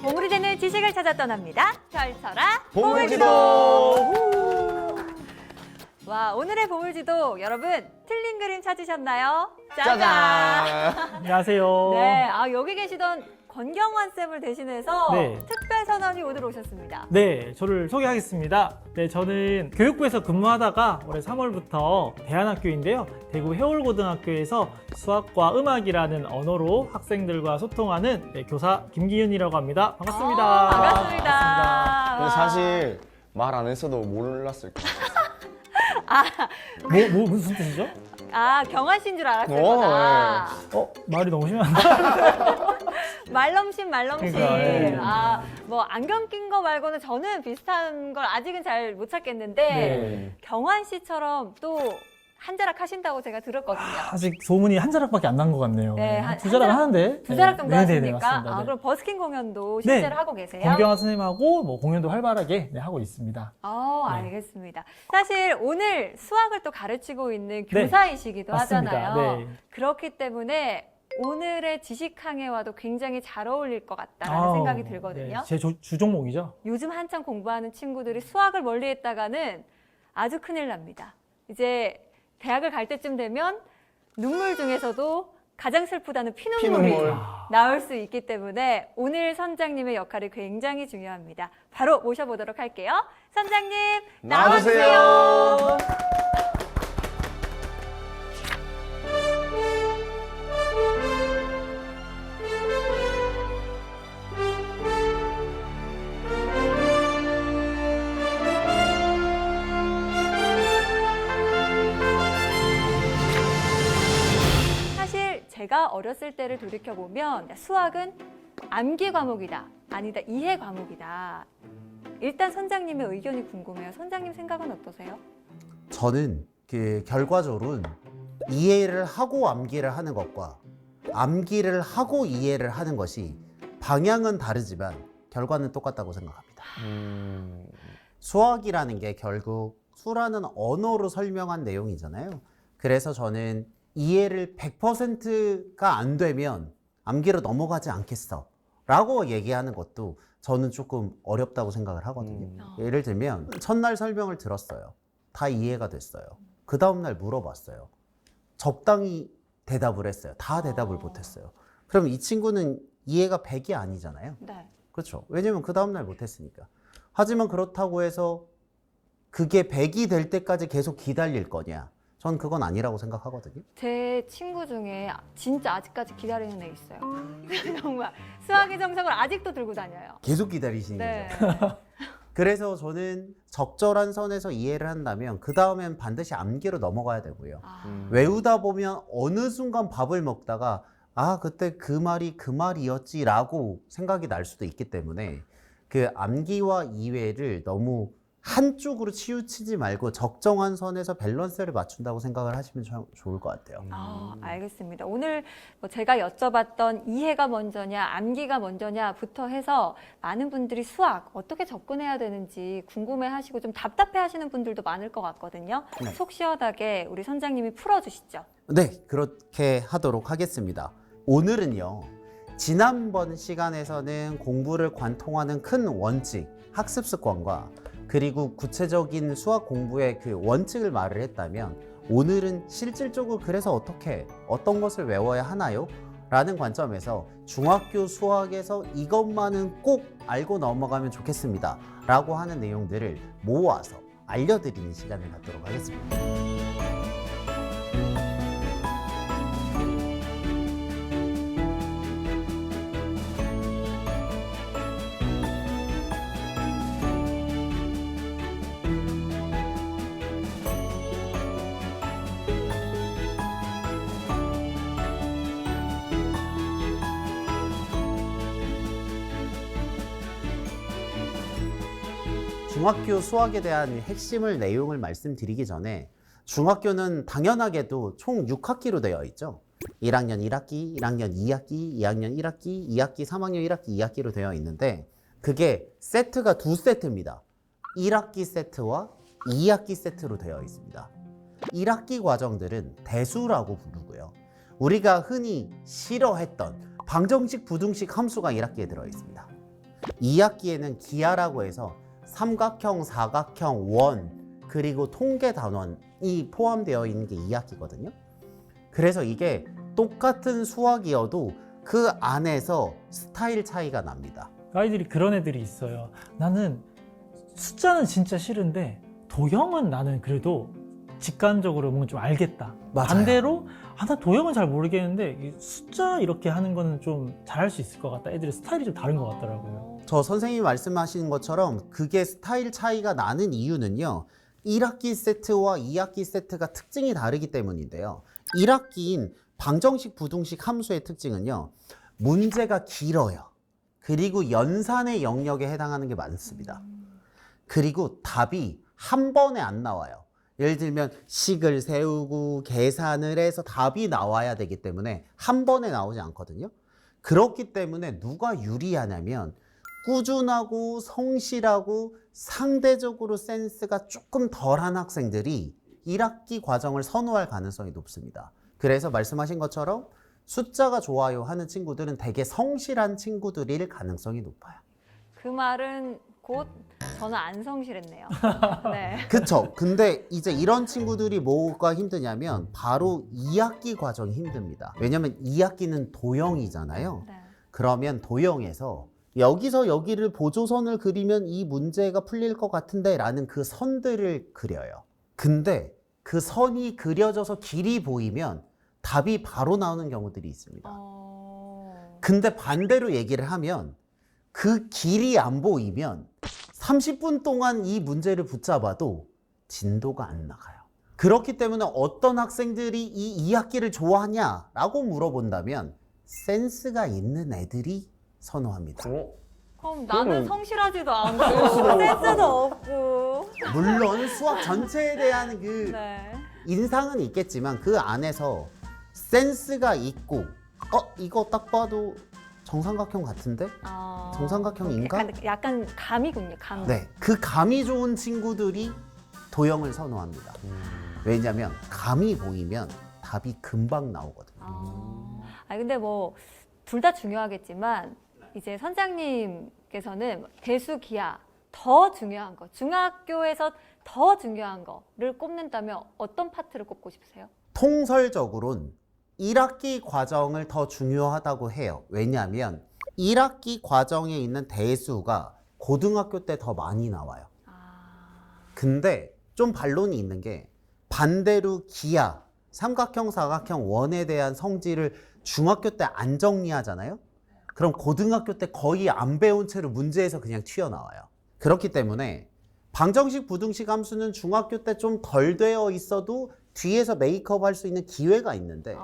보물이 되는 지식을 찾아 떠납니다. 펼쳐라 보물지도! 와, 오늘의 보물지도 여러분 틀린 그림 찾으셨나요? 짜잔! 안녕하세요. 네, 여기 계시던 권경환 쌤을 대신해서 네. 특별 선언이 오늘 오셨습니다. 네, 저를 소개하겠습니다. 네, 저는 교육부에서 근무하다가 올해 3월부터 대안학교인데요. 대구 해월고등학교에서 수학과 음악이라는 언어로 학생들과 소통하는 교사 김기윤이라고 합니다. 반갑습니다. 반갑습니다. 근데 와. 사실 말 안 했어도 몰랐을 거예요. 무슨 뜻이죠? 경환 씨인 줄 알았을 오, 거다. 말이 너무 심한데. 말넘심. 그러니까, 네. 뭐 안경 낀 거 말고는 저는 비슷한 걸 아직은 잘 못 찾겠는데 네. 경환 씨처럼 또 한 자락 하신다고 제가 들었거든요. 아직 소문이 한 자락밖에 안 난 것 같네요. 네, 두 자락 자락? 하는데. 두 자락 정도 네네네, 하십니까? 맞습니다. 네. 그럼 버스킹 공연도 네. 실제로 하고 계세요? 권경환 선생님하고 뭐 공연도 활발하게 하고 있습니다. 네. 알겠습니다. 사실 오늘 수학을 또 가르치고 있는 네. 교사이시기도 맞습니다. 하잖아요. 네. 그렇기 때문에 오늘의 지식 강해와도 굉장히 잘 어울릴 것 같다라는 생각이 들거든요. 네, 제 주종목이죠. 요즘 한창 공부하는 친구들이 수학을 멀리했다가는 아주 큰일 납니다. 이제 대학을 갈 때쯤 되면 눈물 중에서도 가장 슬프다는 피눈물이 피눈물. 나올 수 있기 때문에 오늘 선장님의 역할이 굉장히 중요합니다. 바로 모셔보도록 할게요. 선장님 나와주세요. 사실 제가 어렸을 때를 돌이켜보면 수학은 암기 과목이다, 아니다 이해 과목이다. 일단 선장님의 의견이 궁금해요. 선장님 생각은 어떠세요? 저는 결과적으로는 이해를 하고 암기를 하는 것과 암기를 하고 이해를 하는 것이 방향은 다르지만 결과는 똑같다고 생각합니다. 수학이라는 게 결국 수라는 언어로 설명한 내용이잖아요. 그래서 저는 이해를 100%가 안 되면 암기로 넘어가지 않겠어 라고 얘기하는 것도 저는 조금 어렵다고 생각을 하거든요. 예를 들면 첫날 설명을 들었어요. 다 이해가 됐어요. 그 다음날 물어봤어요. 적당히 대답을 했어요. 다 대답을 못했어요. 그럼 이 친구는 이해가 100이 아니잖아요. 네. 그렇죠. 왜냐면 그 다음날 못했으니까. 하지만 그렇다고 해서 그게 100이 될 때까지 계속 기다릴 거냐? 전 그건 아니라고 생각하거든요. 제 친구 중에 진짜 아직까지 기다리는 애 있어요. 정말 수학의 정석을 아직도 들고 다녀요. 계속 기다리시는 네. 거죠. 그래서 저는 적절한 선에서 이해를 한다면 그 다음엔 반드시 암기로 넘어가야 되고요. 외우다 보면 어느 순간 밥을 먹다가 그때 그 말이 그 말이었지라고 생각이 날 수도 있기 때문에 그 암기와 이해를 너무 한쪽으로 치우치지 말고 적정한 선에서 밸런스를 맞춘다고 생각을 하시면 참 좋을 것 같아요. 알겠습니다. 오늘 뭐 제가 여쭤봤던 이해가 먼저냐, 암기가 먼저냐부터 해서 많은 분들이 수학 어떻게 접근해야 되는지 궁금해하시고 좀 답답해하시는 분들도 많을 것 같거든요. 네. 속 시원하게 우리 선장님이 풀어주시죠. 네, 그렇게 하도록 하겠습니다. 오늘은요, 지난번 시간에서는 공부를 관통하는 큰 원칙, 학습 습관과 그리고 구체적인 수학 공부의 그 원칙을 말을 했다면 오늘은 실질적으로 그래서 어떤 것을 외워야 하나요? 라는 관점에서 중학교 수학에서 이것만은 꼭 알고 넘어가면 좋겠습니다 라고 하는 내용들을 모아서 알려드리는 시간을 갖도록 하겠습니다. 중학교 수학에 대한 핵심을 내용을 말씀드리기 전에 중학교는 당연하게도 총 6학기로 되어 있죠. 1학년 1학기, 1학년 2학기, 2학년 1학기, 2학기 3학년 1학기, 2학기로 되어 있는데 그게 세트가 두 세트입니다. 1학기 세트와 2학기 세트로 되어 있습니다. 1학기 과정들은 대수라고 부르고요. 우리가 흔히 싫어했던 방정식, 부등식 함수가 1학기에 들어 있습니다. 2학기에는 기하라고 해서 삼각형, 사각형, 원, 그리고 통계 단원이 포함되어 있는 게 2학기거든요. 그래서 이게 똑같은 수학이어도 그 안에서 스타일 차이가 납니다. 아이들이 그런 애들이 있어요. 나는 숫자는 진짜 싫은데 도형은 나는 그래도 직관적으로 뭔가 좀 알겠다. 맞아요. 반대로 나 도형은 잘 모르겠는데 이 숫자 이렇게 하는 거는 좀 잘할 수 있을 것 같다. 애들의 스타일이 좀 다른 것 같더라고요. 저 선생님이 말씀하시는 것처럼 그게 스타일 차이가 나는 이유는요. 1학기 세트와 2학기 세트가 특징이 다르기 때문인데요. 1학기인 방정식, 부등식 함수의 특징은요. 문제가 길어요. 그리고 연산의 영역에 해당하는 게 많습니다. 그리고 답이 한 번에 안 나와요. 예를 들면 식을 세우고 계산을 해서 답이 나와야 되기 때문에 한 번에 나오지 않거든요. 그렇기 때문에 누가 유리하냐면 꾸준하고 성실하고 상대적으로 센스가 조금 덜한 학생들이 1학기 과정을 선호할 가능성이 높습니다. 그래서 말씀하신 것처럼 숫자가 좋아요 하는 친구들은 되게 성실한 친구들일 가능성이 높아요. 그 말은 곧 저는 안 성실했네요. 네. 그쵸. 근데 이제 이런 친구들이 뭐가 힘드냐면 바로 2학기 과정이 힘듭니다. 왜냐면 2학기는 도형이잖아요. 네. 그러면 도형에서 여기서 여기를 보조선을 그리면 이 문제가 풀릴 것 같은데 라는 그 선들을 그려요. 근데 그 선이 그려져서 길이 보이면 답이 바로 나오는 경우들이 있습니다. 근데 반대로 얘기를 하면 그 길이 안 보이면 30분 동안 이 문제를 붙잡아도 진도가 안 나가요. 그렇기 때문에 어떤 학생들이 이 2학기를 좋아하냐라고 물어본다면 센스가 있는 애들이 선호합니다. 그럼 나는 그거는- 성실하지도 않고 센스도 없고. 물론 수학 전체에 대한 그 네. 인상은 있겠지만 그 안에서 센스가 있고 이거 딱 봐도 정삼각형 같은데? 정삼각형인가? 약간 감이군요. 감. 네, 그 감이 좋은 친구들이 도형을 선호합니다. 왜냐면 감이 보이면 답이 금방 나오거든요. 근데 뭐 둘 다 중요하겠지만 이제 선장님께서는 대수 기하 더 중요한 거, 중학교에서 더 중요한 거를 꼽는다면 어떤 파트를 꼽고 싶으세요? 통설적으로는 1학기 과정을 더 중요하다고 해요. 왜냐하면 1학기 과정에 있는 대수가 고등학교 때 더 많이 나와요. 근데 좀 반론이 있는 게 반대로 기하, 삼각형, 사각형, 원에 대한 성질을 중학교 때 안 정리하잖아요. 그럼 고등학교 때 거의 안 배운 채로 문제에서 그냥 튀어나와요. 그렇기 때문에 방정식, 부등식 함수는 중학교 때 좀 덜 되어 있어도 뒤에서 메이크업 할 수 있는 기회가 있는데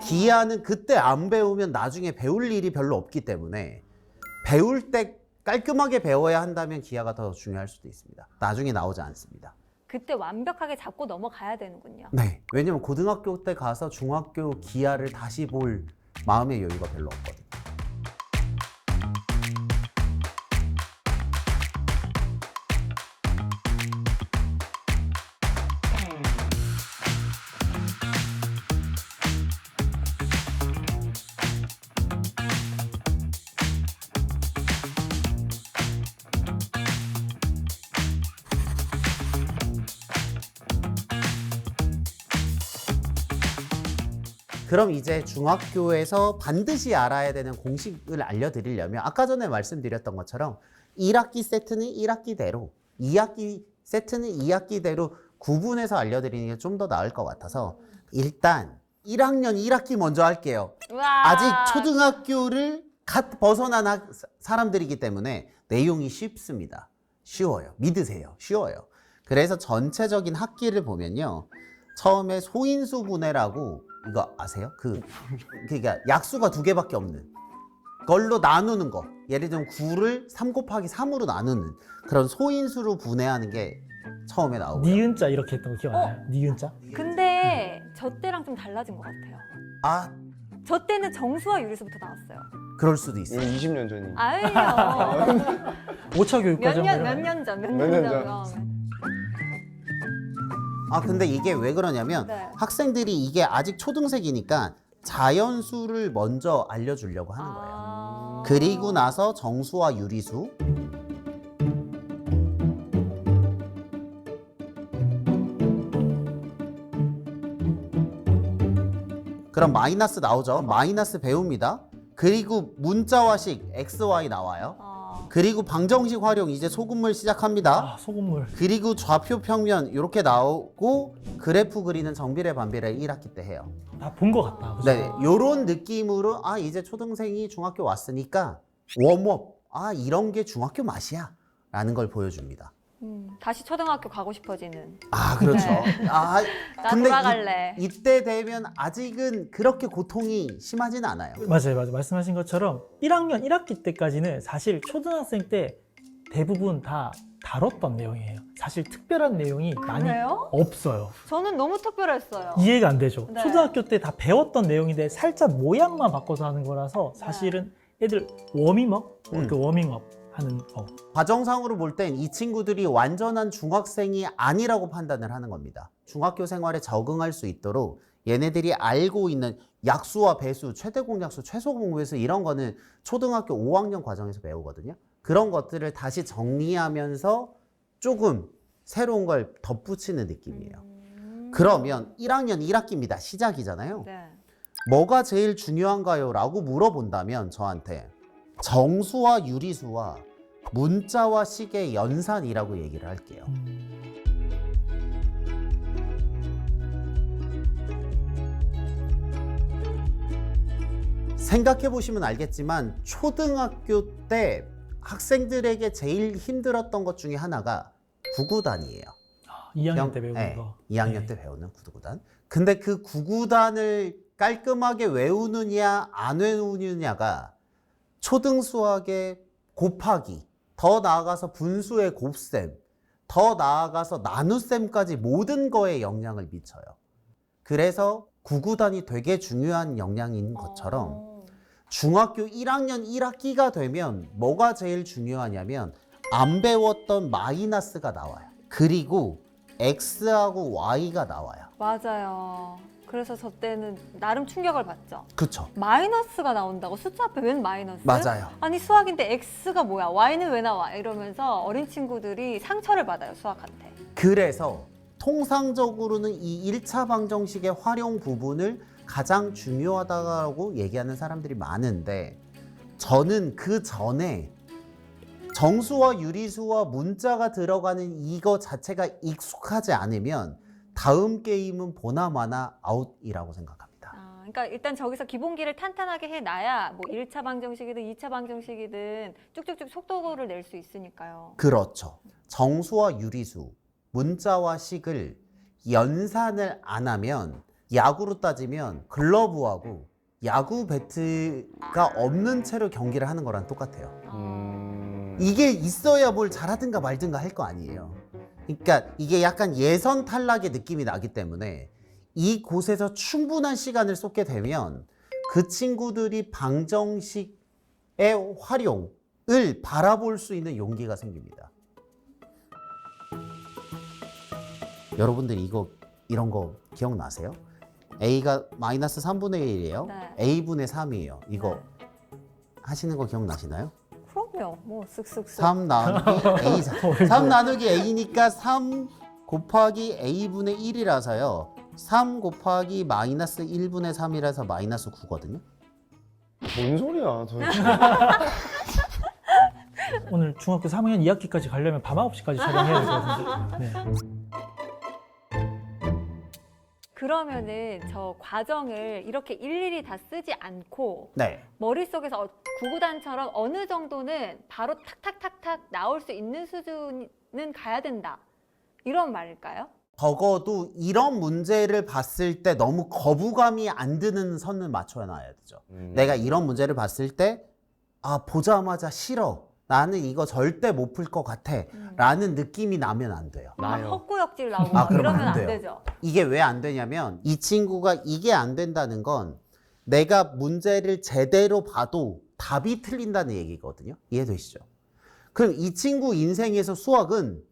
기하는 그때 안 배우면 나중에 배울 일이 별로 없기 때문에 배울 때 깔끔하게 배워야 한다면 기하가 더 중요할 수도 있습니다. 나중에 나오지 않습니다. 그때 완벽하게 잡고 넘어가야 되는군요. 네. 왜냐면 고등학교 때 가서 중학교 기하를 다시 볼 마음의 여유가 별로 없거든요. 그럼 이제 중학교에서 반드시 알아야 되는 공식을 알려드리려면 아까 전에 말씀드렸던 것처럼 1학기 세트는 1학기대로 2학기 세트는 2학기대로 구분해서 알려드리는 게 좀 더 나을 것 같아서 일단 1학년 1학기 먼저 할게요. 우와. 아직 초등학교를 갓 벗어난 사람들이기 때문에 내용이 쉽습니다. 쉬워요. 믿으세요. 쉬워요. 그래서 전체적인 학기를 보면요. 처음에 소인수 분해라고 이거 아세요? 그러니까 약수가 2개밖에 없는 걸로 나누는 거. 예를 들면 9를 3 곱하기 3으로 나누는 그런 소인수로 분해하는 게 처음에 나오고요. 니은자 이렇게 했던 거 기억나요? 니은자? 근데 저 때랑 좀 달라진 것 같아요. 아, 저 때는 정수와 유리수부터 나왔어요. 그럴 수도 있어요. 20년 전이. 아니요. 5차 교육과정 몇 년 전. 아, 근데 이게 왜 그러냐면 네. 학생들이 이게 아직 초등생이니까 자연수를 먼저 알려주려고 하는 거예요. 그리고 나서 정수와 유리수. 그럼 마이너스 나오죠. 마이너스 배웁니다. 그리고 문자와식 XY 나와요. 그리고 방정식 활용 이제 소금물 시작합니다. 아, 소금물. 그리고 좌표 평면 이렇게 나오고 그래프 그리는 정비례 반비례 1학기 때 해요. 다 본 것 같다. 그죠? 네, 요런 느낌으로 아 이제 초등생이 중학교 왔으니까 웜업 이런 게 중학교 맛이야 라는 걸 보여줍니다. 다시 초등학교 가고 싶어지는. 아 그렇죠. 네. 나 근데 돌아갈래. 이때 되면 아직은 그렇게 고통이 심하진 않아요. 맞아요. 말씀하신 것처럼 1학년 1학기 때까지는 사실 초등학생 때 대부분 다 다뤘던 내용이에요. 사실 특별한 내용이 많이 그래요? 없어요. 저는 너무 특별했어요. 이해가 안 되죠. 네. 초등학교 때 다 배웠던 내용인데 살짝 모양만 바꿔서 하는 거라서 사실은 애들 워밍업, 그 워밍업 하는 거. 과정상으로 볼 땐 이 친구들이 완전한 중학생이 아니라고 판단을 하는 겁니다. 중학교 생활에 적응할 수 있도록 얘네들이 알고 있는 약수와 배수, 최대 공약수, 최소 공배수 이런 거는 초등학교 5학년 과정에서 배우거든요. 그런 것들을 다시 정리하면서 조금 새로운 걸 덧붙이는 느낌이에요. 그러면 1학년 1학기입니다. 시작이잖아요. 네. 뭐가 제일 중요한가요? 라고 물어본다면 저한테 정수와 유리수와 문자와 식의 연산이라고 얘기를 할게요. 생각해 보시면 알겠지만 초등학교 때 학생들에게 제일 힘들었던 것 중에 하나가 구구단이에요. 2학년 때 배우는 네, 거. 2학년 네. 때 배우는 구구단. 근데 그 구구단을 깔끔하게 외우느냐 안 외우느냐가 초등 수학의 곱하기, 더 나아가서 분수의 곱셈, 더 나아가서 나눗셈까지 모든 거에 영향을 미쳐요. 그래서 구구단이 되게 중요한 영향인 것처럼 중학교 1학년 1학기가 되면 뭐가 제일 중요하냐면 안 배웠던 마이너스가 나와요. 그리고 X하고 Y가 나와요. 맞아요. 그래서 저 때는 나름 충격을 받죠. 그쵸? 마이너스가 나온다고? 숫자 앞에 웬 마이너스? 맞아요. 아니 수학인데 X가 뭐야? Y는 왜 나와? 이러면서 어린 친구들이 상처를 받아요, 수학한테. 그래서 통상적으로는 이 1차 방정식의 활용 부분을 가장 중요하다고 얘기하는 사람들이 많은데 저는 그 전에 정수와 유리수와 문자가 들어가는 이거 자체가 익숙하지 않으면 다음 게임은 보나마나 아웃이라고 생각합니다. 그러니까 일단 저기서 기본기를 탄탄하게 해놔야 뭐 1차 방정식이든 2차 방정식이든 쭉쭉쭉 속도를 낼 수 있으니까요. 그렇죠. 정수와 유리수, 문자와 식을 연산을 안 하면 야구로 따지면 글러브하고 야구 배트가 없는 채로 경기를 하는 거랑 똑같아요. 이게 있어야 뭘 잘하든가 말든가 할 거 아니에요. 그러니까 이게 약간 예선 탈락의 느낌이 나기 때문에 이곳에서 충분한 시간을 쏟게 되면 그 친구들이 방정식의 활용을 바라볼 수 있는 용기가 생깁니다. 여러분들이 이런 거 기억나세요? A가 마이너스 3분의 1이에요. 네. A분의 3이에요. 이거 네. 하시는 거 기억나시나요? 그럼요. 뭐 쓱쓱쓱. 3 나누기 A. 3 나누기 A니까 3 곱하기 A분의 1이라서요. 3 곱하기 마이너스 1분의 3이라서 마이너스 9거든요. 뭔 소리야 도대체. 오늘 중학교 3학년 2학기까지 가려면 밤 9시까지 촬영해야 될 것 같은데. 네. 그러면은 저 과정을 이렇게 일일이 다 쓰지 않고 네. 머릿속에서 구구단처럼 어느 정도는 바로 탁탁탁탁 나올 수 있는 수준은 가야 된다. 이런 말일까요? 적어도 이런 문제를 봤을 때 너무 거부감이 안 드는 선을 맞춰놔야 되죠. 내가 이런 문제를 봤을 때 보자마자 싫어. 나는 이거 절대 못 풀 것 같아. 라는 느낌이 나면 안 돼요. 막 나요. 헛구역질 나오고 막 그러면 이러면 안 안 돼요. 되죠. 이게 왜 안 되냐면 이 친구가 이게 안 된다는 건 내가 문제를 제대로 봐도 답이 틀린다는 얘기거든요. 이해되시죠? 그럼 이 친구 인생에서 수학은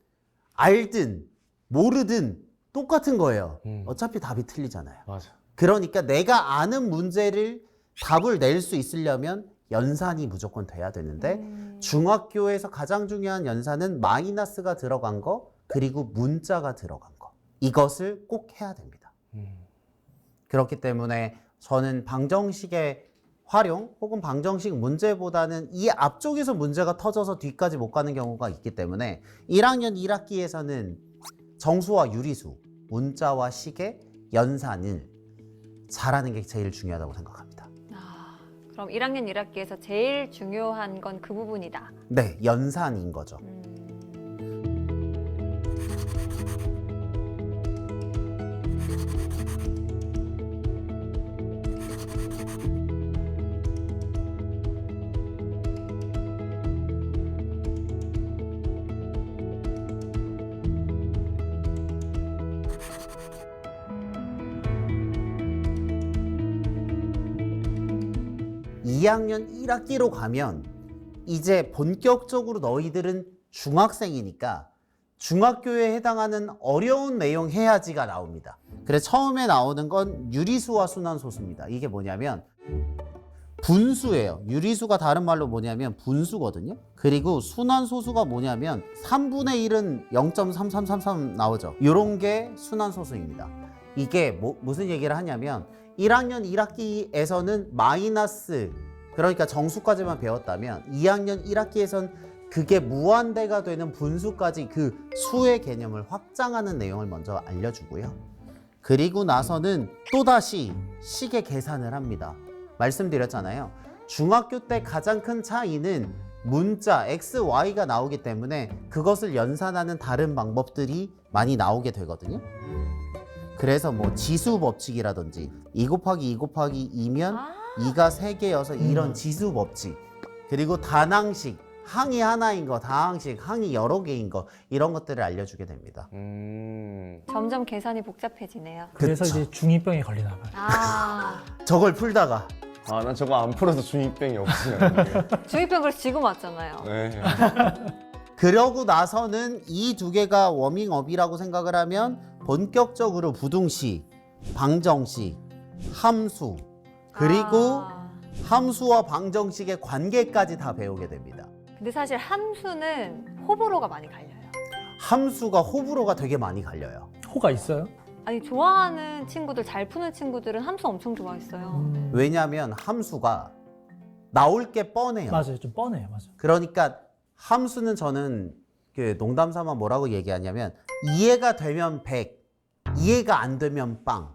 알든 모르든 똑같은 거예요. 어차피 답이 틀리잖아요. 맞아. 그러니까 내가 아는 문제를 답을 낼 수 있으려면 연산이 무조건 돼야 되는데 중학교에서 가장 중요한 연산은 마이너스가 들어간 거 그리고 문자가 들어간 거 이것을 꼭 해야 됩니다. 그렇기 때문에 저는 방정식의 활용 혹은 방정식 문제보다는 이 앞쪽에서 문제가 터져서 뒤까지 못 가는 경우가 있기 때문에 1학년 1학기에서는 정수와 유리수, 문자와 식의 연산을 잘하는 게 제일 중요하다고 생각합니다. 그럼 1학년 1학기에서 제일 중요한 건 그 부분이다. 네, 연산인 거죠. 2학년 1학기로 가면 이제 본격적으로 너희들은 중학생이니까 중학교에 해당하는 어려운 내용 해야지가 나옵니다. 그래서 처음에 나오는 건 유리수와 순환소수입니다. 이게 뭐냐면 분수예요. 유리수가 다른 말로 뭐냐면 분수거든요. 그리고 순환소수가 뭐냐면 3분의 1은 0.3333 나오죠. 이런 게 순환소수입니다. 이게 무슨 얘기를 하냐면 1학년 1학기에서는 마이너스 그러니까 정수까지만 배웠다면 2학년 1학기에선 그게 무한대가 되는 분수까지 그 수의 개념을 확장하는 내용을 먼저 알려주고요. 그리고 나서는 또다시 식의 계산을 합니다. 말씀드렸잖아요. 중학교 때 가장 큰 차이는 문자 x, y가 나오기 때문에 그것을 연산하는 다른 방법들이 많이 나오게 되거든요. 그래서 뭐 지수 법칙이라든지 2 곱하기 2 곱하기 2면 2가 3개여서 이런 지수 법칙 그리고 단항식 항이 하나인 거, 다항식 항이 여러 개인 거 이런 것들을 알려주게 됩니다. 점점 계산이 복잡해지네요. 그래서 그쵸. 이제 중2병이 걸리나 봐요. 저걸 풀다가 아, 난 저거 안 풀어서 중이병이 없으면. 중2병 그래서 지금 왔잖아요. 네. 그러고 나서는 이 두 개가 워밍업이라고 생각을 하면 본격적으로 부등식, 방정식, 함수 그리고 함수와 방정식의 관계까지 다 배우게 됩니다. 근데 사실 함수는 호불호가 많이 갈려요. 함수가 호불호가 되게 많이 갈려요. 호가 있어요? 아니 좋아하는 친구들, 잘 푸는 친구들은 함수 엄청 좋아했어요. 왜냐하면 함수가 나올 게 뻔해요. 맞아요. 좀 뻔해요. 맞아요. 그러니까 함수는 저는 그 농담 삼아 뭐라고 얘기하냐면 이해가 되면 100, 이해가 안 되면 빵.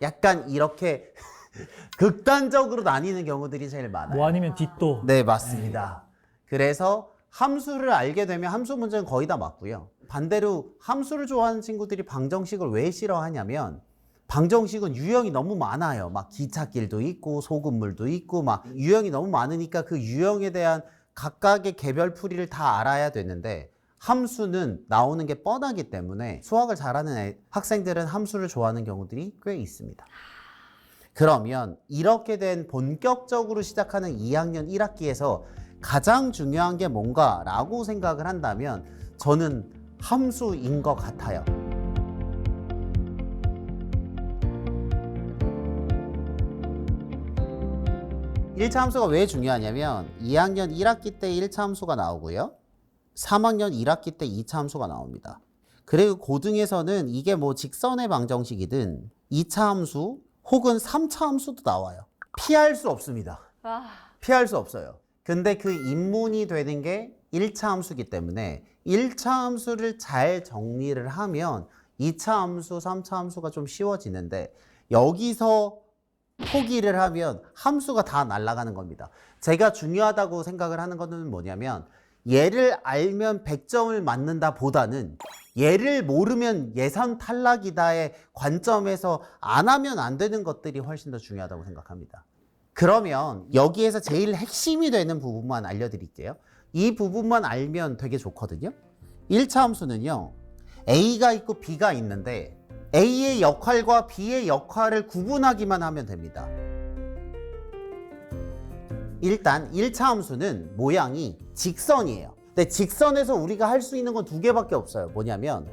약간 이렇게 극단적으로 나뉘는 경우들이 제일 많아요. 뭐 아니면 뒷도. 네, 맞습니다. 그래서 함수를 알게 되면 함수 문제는 거의 다 맞고요. 반대로 함수를 좋아하는 친구들이 방정식을 왜 싫어하냐면 방정식은 유형이 너무 많아요. 막 기찻길도 있고 소금물도 있고 막 유형이 너무 많으니까 그 유형에 대한 각각의 개별풀이를 다 알아야 되는데 함수는 나오는 게 뻔하기 때문에 수학을 잘하는 학생들은 함수를 좋아하는 경우들이 꽤 있습니다. 그러면 이렇게 된 본격적으로 시작하는 2학년 1학기에서 가장 중요한 게 뭔가라고 생각을 한다면 저는 함수인 것 같아요. 일차 함수가 왜 중요하냐면 2학년 1학기 때 1차 함수가 나오고요. 3학년 1학기 때 2차 함수가 나옵니다. 그리고 고등에서는 이게 뭐 직선의 방정식이든 2차 함수 혹은 3차 함수도 나와요. 피할 수 없습니다. 피할 수 없어요. 근데 그 입문이 되는 게 1차 함수이기 때문에 1차 함수를 잘 정리를 하면 2차 함수, 3차 함수가 좀 쉬워지는데 여기서 포기를 하면 함수가 다 날아가는 겁니다. 제가 중요하다고 생각을 하는 것은 뭐냐면 얘를 알면 100점을 맞는다 보다는 얘를 모르면 예선 탈락이다의 관점에서 안 하면 안 되는 것들이 훨씬 더 중요하다고 생각합니다. 그러면 여기에서 제일 핵심이 되는 부분만 알려드릴게요. 이 부분만 알면 되게 좋거든요. 1차 함수는요. A가 있고 B가 있는데 A의 역할과 B의 역할을 구분하기만 하면 됩니다. 일단 1차 함수는 모양이 직선이에요. 근데 직선에서 우리가 할 수 있는 건 두 개밖에 없어요. 뭐냐면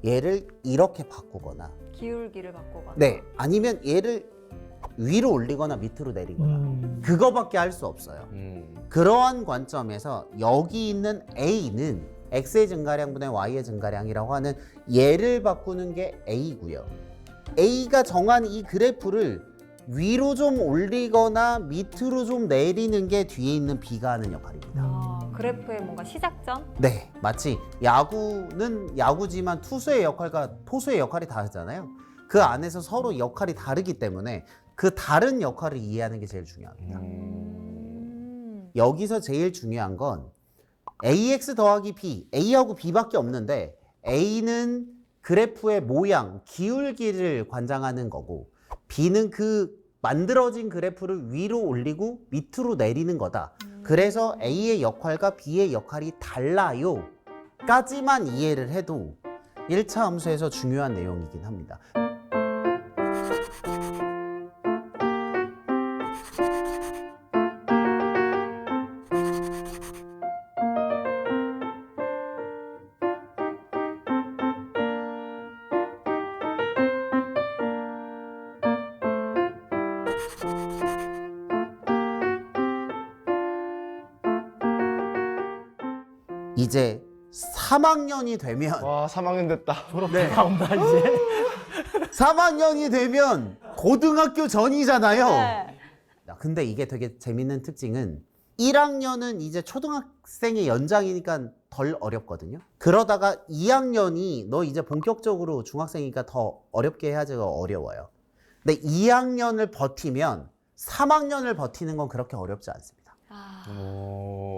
얘를 이렇게 바꾸거나 기울기를 바꾸거나. 네, 아니면 얘를 위로 올리거나 밑으로 내리거나 그거밖에 할 수 없어요. 그러한 관점에서 여기 있는 A는 X의 증가량분의 Y의 증가량이라고 하는 얘를 바꾸는 게 A고요. A가 정한 이 그래프를 위로 좀 올리거나 밑으로 좀 내리는 게 뒤에 있는 B가 하는 역할입니다. 그래프의 뭔가 시작점? 네, 마치 야구는 야구지만 투수의 역할과 포수의 역할이 다르잖아요. 그 안에서 서로 역할이 다르기 때문에 그 다른 역할을 이해하는 게 제일 중요합니다. 여기서 제일 중요한 건 AX 더하기 B, A하고 B밖에 없는데 A는 그래프의 모양, 기울기를 관장하는 거고 B는 그 만들어진 그래프를 위로 올리고 밑으로 내리는 거다. 그래서 A의 역할과 B의 역할이 달라요. 까지만 이해를 해도 1차 함수에서 중요한 내용이긴 합니다. 이제 3학년이 되면 와 3학년 됐다. 네. 나온다 이제. 3학년이 되면 고등학교 전이잖아요. 네. 근데 이게 되게 재밌는 특징은 1학년은 이제 초등학생의 연장이니까 덜 어렵거든요. 그러다가 2학년이 너 이제 본격적으로 중학생이니까 더 어렵게 해야지 어려워요. 근데 2학년을 버티면 3학년을 버티는 건 그렇게 어렵지 않습니다.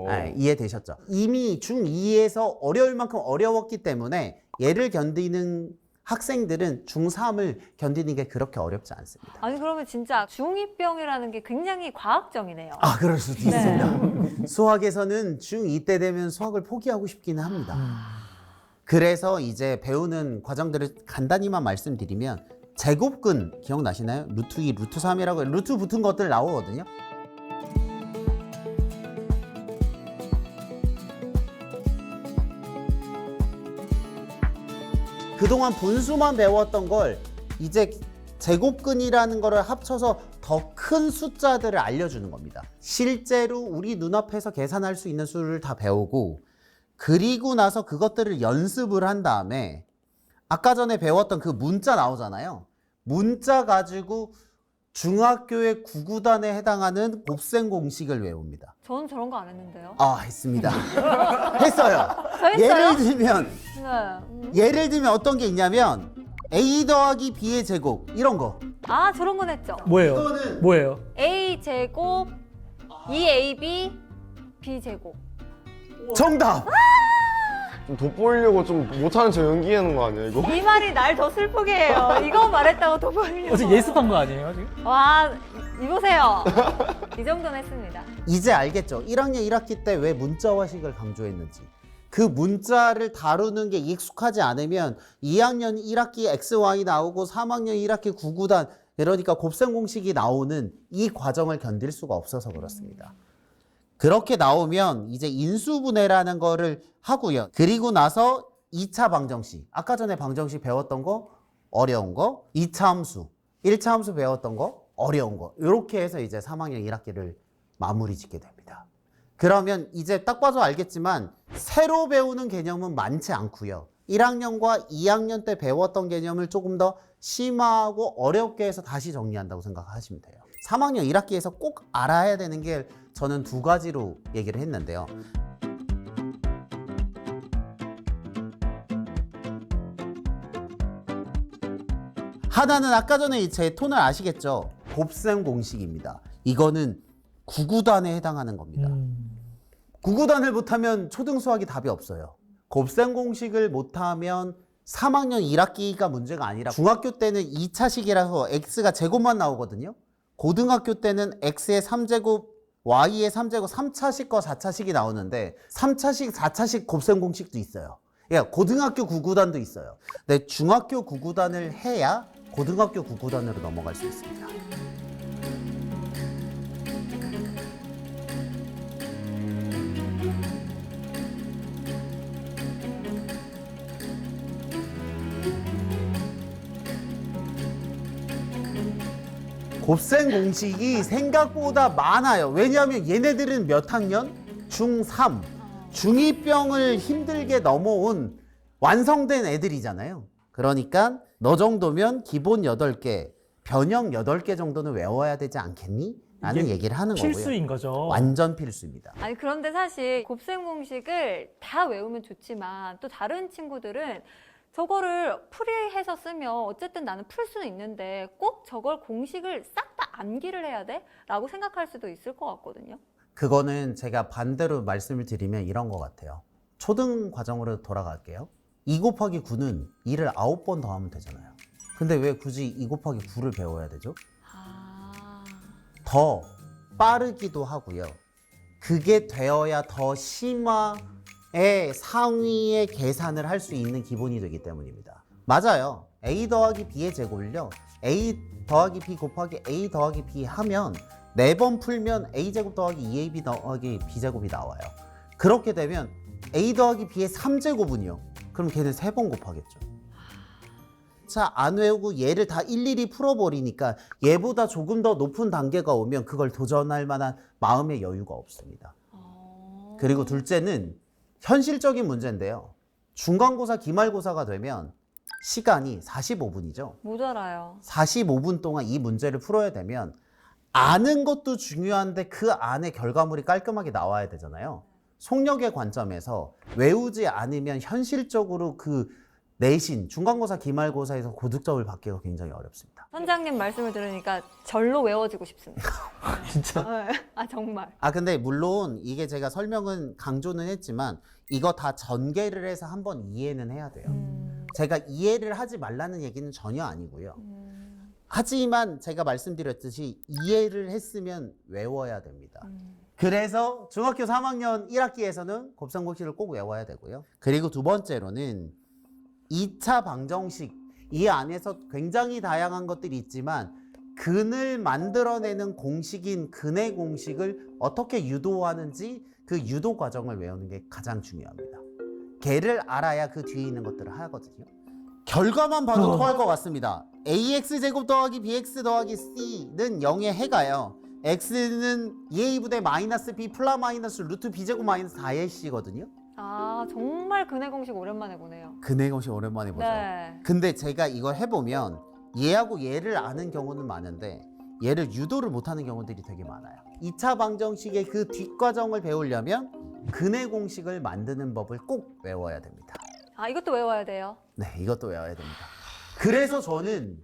네, 이해되셨죠? 이미 중2에서 어려울 만큼 어려웠기 때문에 얘를 견디는 학생들은 중3을 견디는 게 그렇게 어렵지 않습니다. 아니 그러면 진짜 중2병이라는 게 굉장히 과학적이네요. 아, 그럴 수도 있습니다. 수학에서는 중2 때 되면 수학을 포기하고 싶기는 합니다. 그래서 이제 배우는 과정들을 간단히만 말씀드리면 제곱근 기억나시나요? 루트 2, 루트 3이라고 루트 붙은 것들 나오거든요. 그동안 분수만 배웠던 걸 이제 제곱근이라는 거를 합쳐서 더 큰 숫자들을 알려주는 겁니다. 실제로 우리 눈앞에서 계산할 수 있는 수를 다 배우고 그리고 나서 그것들을 연습을 한 다음에 아까 전에 배웠던 그 문자 나오잖아요. 문자 가지고 중학교의 구구단에 해당하는 곱셈 공식을 외웁니다. 저는 저런 거 안 했는데요. 아, 했습니다. 했어요. 저 했어요? 예를 들면 어떤 게 있냐면 A 더하기 B의 제곱 이런 거. 아 저런 건 했죠. 뭐예요? 이거는 뭐예요? A 제곱 2AB B 제곱. 정답. 좀 돋보이려고 좀 못하는 척 연기하는 거 아니야 이거? 이 말이 날 더 슬프게 해요. 이거 말했다고 더 보이려고. 어제 예습한 거 아니에요 지금? 와 이보세요. 이 정도는 했습니다. 이제 알겠죠? 1학년 1학기 때 왜 문자화식을 강조했는지. 그 문자를 다루는 게 익숙하지 않으면 2학년 1학기 XY 나오고 3학년 1학기 구구단 그러니까 곱셈 공식이 나오는 이 과정을 견딜 수가 없어서 그렇습니다. 그렇게 나오면 이제 인수분해라는 거를 하고요. 그리고 나서 2차 방정식. 아까 전에 방정식 배웠던 거 어려운 거, 2차 함수, 1차 함수 배웠던 거 어려운 거. 이렇게 해서 이제 3학년 1학기를 마무리 짓게 됩니다. 그러면 이제 딱 봐도 알겠지만 새로 배우는 개념은 많지 않고요. 1학년과 2학년 때 배웠던 개념을 조금 더 심화하고 어렵게 해서 다시 정리한다고 생각하시면 돼요. 3학년 1학기에서 꼭 알아야 되는 게 저는 두 가지로 얘기를 했는데요. 하나는 아까 전에 제 톤을 아시겠죠? 곱셈 공식입니다. 이거는 구구단에 해당하는 겁니다. 구구단을 못하면 초등수학이 답이 없어요. 곱셈 공식을 못하면 3학년 1학기가 문제가 아니라 중학교 때는 2차식이라서 x가 제곱만 나오거든요. 고등학교 때는 x의 3제곱, y의 3제곱, 3차식과 4차식이 나오는데 3차식, 4차식 곱셈 공식도 있어요. 그러니까 고등학교 구구단도 있어요. 근데 중학교 구구단을 해야 고등학교 구구단으로 넘어갈 수 있습니다. 곱셈 공식이 생각보다 많아요. 왜냐하면 얘네들은 몇 학년? 중3. 중2병을 힘들게 넘어온 완성된 애들이잖아요. 그러니까 너 정도면 기본 8개, 변형 8개 정도는 외워야 되지 않겠니? 라는 이게 얘기를 하는 거고요. 필수인 거죠. 완전 필수입니다. 아니 그런데 사실 곱셈 공식을 다 외우면 좋지만 또 다른 친구들은 저거를 풀이해서 쓰면 어쨌든 나는 풀 수는 있는데 꼭 저걸 공식을 싹 다 암기를 해야 돼? 라고 생각할 수도 있을 것 같거든요. 그거는 제가 반대로 말씀을 드리면 이런 것 같아요. 초등 과정으로 돌아갈게요. 2 곱하기 9는 2를 9번 더하면 되잖아요. 근데 왜 굳이 2 곱하기 9를 배워야 되죠? 아, 더 빠르기도 하고요. 그게 되어야 더 심화의 상위의 계산을 할 수 있는 기본이 되기 때문입니다. 맞아요. a 더하기 b의 제곱을요. a 더하기 b 곱하기 a 더하기 b 하면 4번 풀면 a제곱 더하기 2ab 더하기 b제곱이 나와요. 그렇게 되면 a 더하기 b의 3제곱은요. 그럼 걔는 3번 곱하겠죠. 자, 안 외우고 얘를 다 일일이 풀어버리니까 얘보다 조금 더 높은 단계가 오면 그걸 도전할 만한 마음의 여유가 없습니다. 그리고 둘째는 현실적인 문제인데요. 중간고사, 기말고사가 되면 시간이 45분이죠. 못 알아요. 45분 동안 이 문제를 풀어야 되면 아는 것도 중요한데 그 안에 결과물이 깔끔하게 나와야 되잖아요. 속력의 관점에서 외우지 않으면 현실적으로 그 내신, 중간고사, 기말고사에서 고득점을 받기가 굉장히 어렵습니다. 선장님 말씀을 들으니까 절로 외워지고 싶습니다. 진짜. 네. 아 정말. 근데 물론 이게 제가 설명은 강조는 했지만 이거 다 전개를 해서 한번 이해는 해야 돼요. 제가 이해를 하지 말라는 얘기는 전혀 아니고요. 하지만 제가 말씀드렸듯이 이해를 했으면 외워야 됩니다. 그래서 중학교 3학년 1학기에서는 곱셈공식을 꼭 외워야 되고요. 그리고 두 번째로는 2차 방정식, 이 안에서 굉장히 다양한 것들이 있지만 근을 만들어내는 공식인 근의 공식을 어떻게 유도하는지 그 유도 과정을 외우는 게 가장 중요합니다. 걔를 알아야 그 뒤에 있는 것들을 하거든요. 결과만 봐도 토할 것 같습니다. ax제곱 더하기 bx 더하기 c는 0의 해가요. x는 2a분의 마이너스 b 플러스 마이너스 루트 b제곱 마이너스 4의 c거든요. 아 정말 근해 공식 오랜만에 보네요. 근의 공식 오랜만에 보죠. 네. 근데 제가 이걸 해보면 얘하고 얘를 아는 경우는 많은데 얘를 유도를 못하는 경우들이 되게 많아요. 2차 방정식의 그 뒷과정을 배우려면 근의 공식을 만드는 법을 꼭 외워야 됩니다. 아 이것도 외워야 돼요. 네, 이것도 외워야 됩니다. 그래서 저는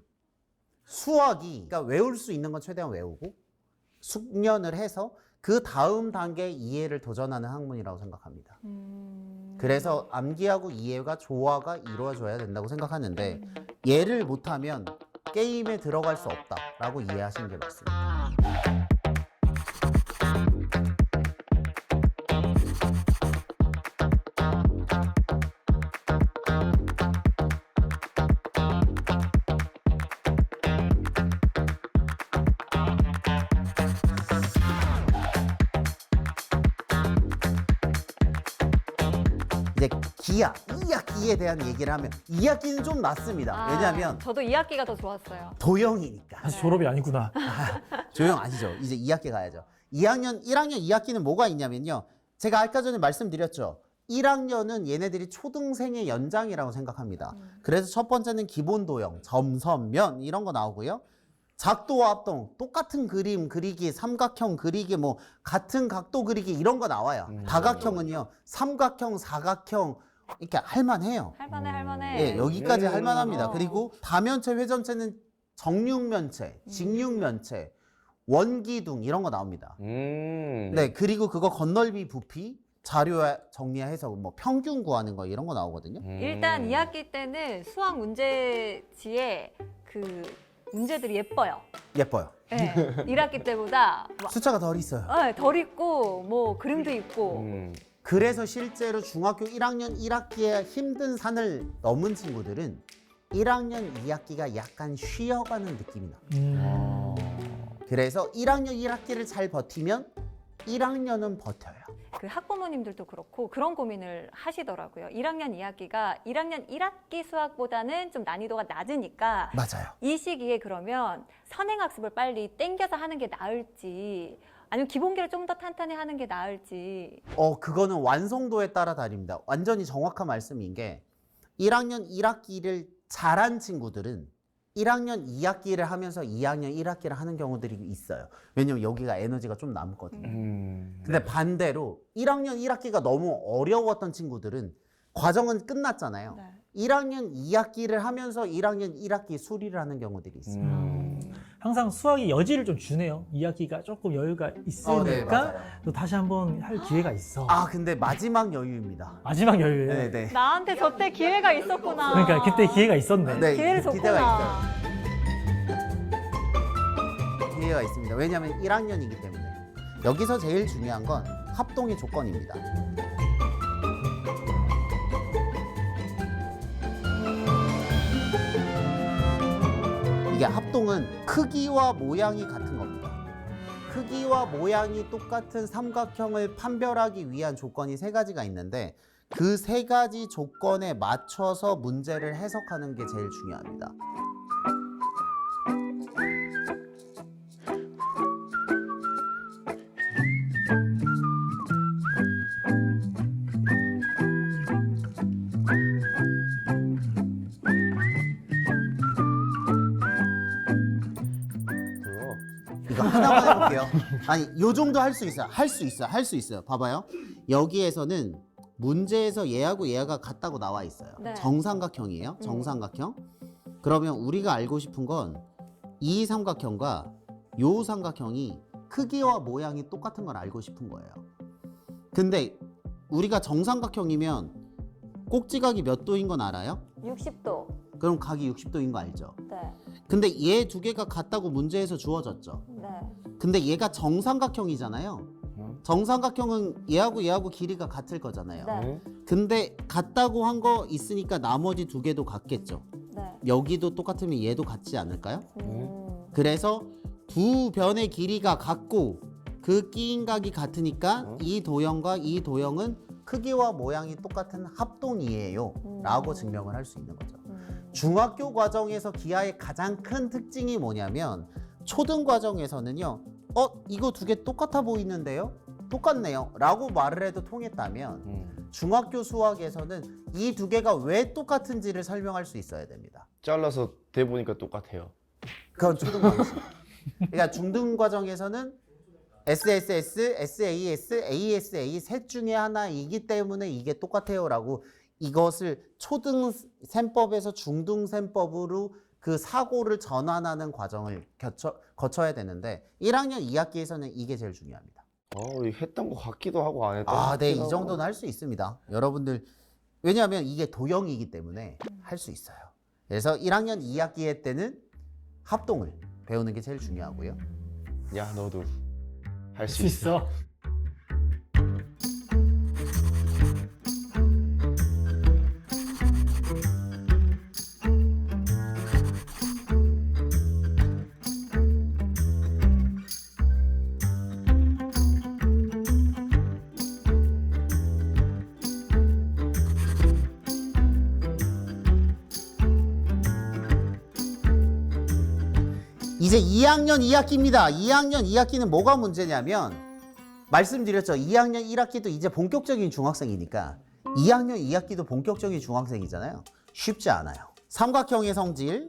수학이, 그러니까 외울 수 있는 건 최대한 외우고 숙련을 해서 그 다음 단계 이해를 도전하는 학문이라고 생각합니다. 그래서 암기하고 이해가 조화가 이루어져야 된다고 생각하는데 얘를 못하면 게임에 들어갈 수 없다라고 이해하시는 게 맞습니다. 이제 기하, 2학기에 대한 얘기를 하면 2학기는 좀 낫습니다. 왜냐하면 저도 2학기가 더 좋았어요. 도형이니까. 아직 졸업이 아니구나. 조용 아니죠. 이제 2학기 가야죠. 1학년 2학기는 뭐가 있냐면요. 제가 아까 전에 말씀드렸죠. 1학년은 얘네들이 초등생의 연장이라고 생각합니다. 그래서 첫 번째는 기본 도형, 점, 선, 면 이런 거 나오고요. 작도와 합동, 똑같은 그림 그리기, 삼각형 그리기, 뭐 같은 각도 그리기 이런 거 나와요. 다각형은요, 삼각형, 사각형 이렇게 할만해요. 할만해. 예, 여기까지 할만합니다. 그리고 다면체, 회전체는 정육면체, 직육면체, 원기둥 이런 거 나옵니다. 네, 그리고 그거 건널비, 부피, 자료 정리해서 뭐 평균 구하는 거 이런 거 나오거든요. 일단 2학기 때는 수학 문제지에 그 문제들이 예뻐요. 예뻐요. 네. 1학기 때보다 숫자가 덜 있어요. 덜 있고 뭐 그림도 있고. 그래서 실제로 중학교 1학년 1학기에 힘든 산을 넘은 친구들은 1학년 2학기가 약간 쉬어가는 느낌이 나. 그래서 1학년 1학기를 잘 버티면 1학년은 버텨요. 그 학부모님들도 그렇고 그런 고민을 하시더라고요. 1학년 2학기가 1학년 1학기 수학보다는 좀 난이도가 낮으니까 맞아요. 이 시기에 그러면 선행학습을 빨리 땡겨서 하는 게 나을지 아니면 기본기를 좀 더 탄탄히 하는 게 나을지. 그거는 완성도에 따라 다릅니다. 완전히 정확한 말씀인 게 1학년 1학기를 잘한 친구들은 1학년 2학기를 하면서 2학년 1학기를 하는 경우들이 있어요. 왜냐면 여기가 에너지가 좀 남거든요. 근데 반대로 1학년 1학기가 너무 어려웠던 친구들은 과정은 끝났잖아요. 네. 1학년 2학기를 하면서 1학년 1학기 수리를 하는 경우들이 있어요. 항상 수학이 여지를 좀 주네요. 2학기가 조금 여유가 네, 있으니까 맞아요. 또 다시 한번 할 기회가 있어. 근데 마지막 여유입니다. 마지막 여유예요. 네네. 나한테 저때 기회가 있었구나. 그러니까 그때 기회가 있었네. 네, 기회를 기대가 줬구나. 있어요. 기회가 있습니다. 왜냐하면 1학년이기 때문에. 여기서 제일 중요한 건 합동의 조건입니다. 이게 합동은 크기와 모양이 같은 겁니다. 크기와 모양이 똑같은 삼각형을 판별하기 위한 조건이 세 가지가 있는데 그 세 가지 조건에 맞춰서 문제를 해석하는 게 제일 중요합니다. 이거 하나만 해볼게요. 아니, 요 정도 할 수 있어요. 할 수 있어요. 봐봐요. 여기에서는 문제에서 얘하고 얘가 같다고 나와 있어요. 네. 정삼각형이에요. 정삼각형. 그러면 우리가 알고 싶은 건 이 삼각형과 요 삼각형이 크기와 모양이 똑같은 걸 알고 싶은 거예요. 근데 우리가 정삼각형이면 꼭지각이 몇 도인 건 알아요? 60도. 그럼 각이 60도인 거 알죠? 네. 근데 얘 두 개가 같다고 문제에서 주어졌죠. 네. 근데 얘가 정삼각형이잖아요. 정삼각형은 얘하고 길이가 같을 거잖아요. 네. 근데 같다고 한 거 있으니까 나머지 두 개도 같겠죠. 네. 여기도 똑같으면 얘도 같지 않을까요? 음. 그래서 두 변의 길이가 같고 그 끼인각이 같으니까 이 도형과 이 도형은 크기와 모양이 똑같은 합동이에요 라고 증명을 할 수 있는 거죠. 중학교 과정에서 기하의 가장 큰 특징이 뭐냐면 초등 과정에서는요 이거 두 개 똑같아 보이는데요? 똑같네요 라고 말을 해도 통했다면 중학교 수학에서는 이 두 개가 왜 똑같은지를 설명할 수 있어야 됩니다. 잘라서 대보니까 똑같아요. 그건 초등 과정. 그러니까 중등 과정에서는 SSS, SAS, ASA 셋 중에 하나이기 때문에 이게 똑같아요라고 이것을 초등 셈법에서 중등 셈법으로 그 사고를 전환하는 과정을 거쳐야 되는데 1학년 2학기에서는 이게 제일 중요합니다. 했던 것 같기도 하고 안 했던 것 네, 이 같기도 정도는 할 수 있습니다. 여러분들 왜냐하면 이게 도형이기 때문에 할 수 있어요. 그래서 1학년 2학기 때는 합동을 배우는 게 제일 중요하고요. 하고. 야, 너도 할 할 수 수 있어. 있어. 이제 2학년 2학기입니다. 2학년 2학기는 뭐가 문제냐면 말씀드렸죠. 2학년 1학기도 이제 본격적인 중학생이니까 2학년 2학기도 본격적인 중학생이잖아요. 쉽지 않아요. 삼각형의 성질,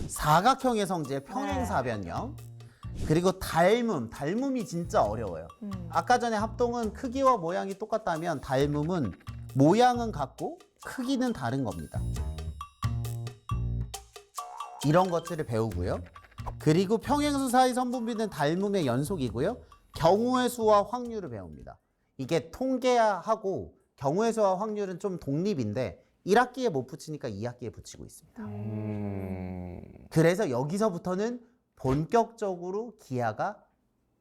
사각형의 성질, 평행사변형, 그리고 닮음이 진짜 어려워요. 아까 전에 합동은 크기와 모양이 똑같다면 닮음은 모양은 같고 크기는 다른 겁니다. 이런 것들을 배우고요. 그리고 평행수 사이 선분비는 닮음의 연속이고요. 경우의 수와 확률을 배웁니다. 이게 통계하고 경우의 수와 확률은 좀 독립인데 1학기에 못 붙이니까 2학기에 붙이고 있습니다. 그래서 여기서부터는 본격적으로 기하가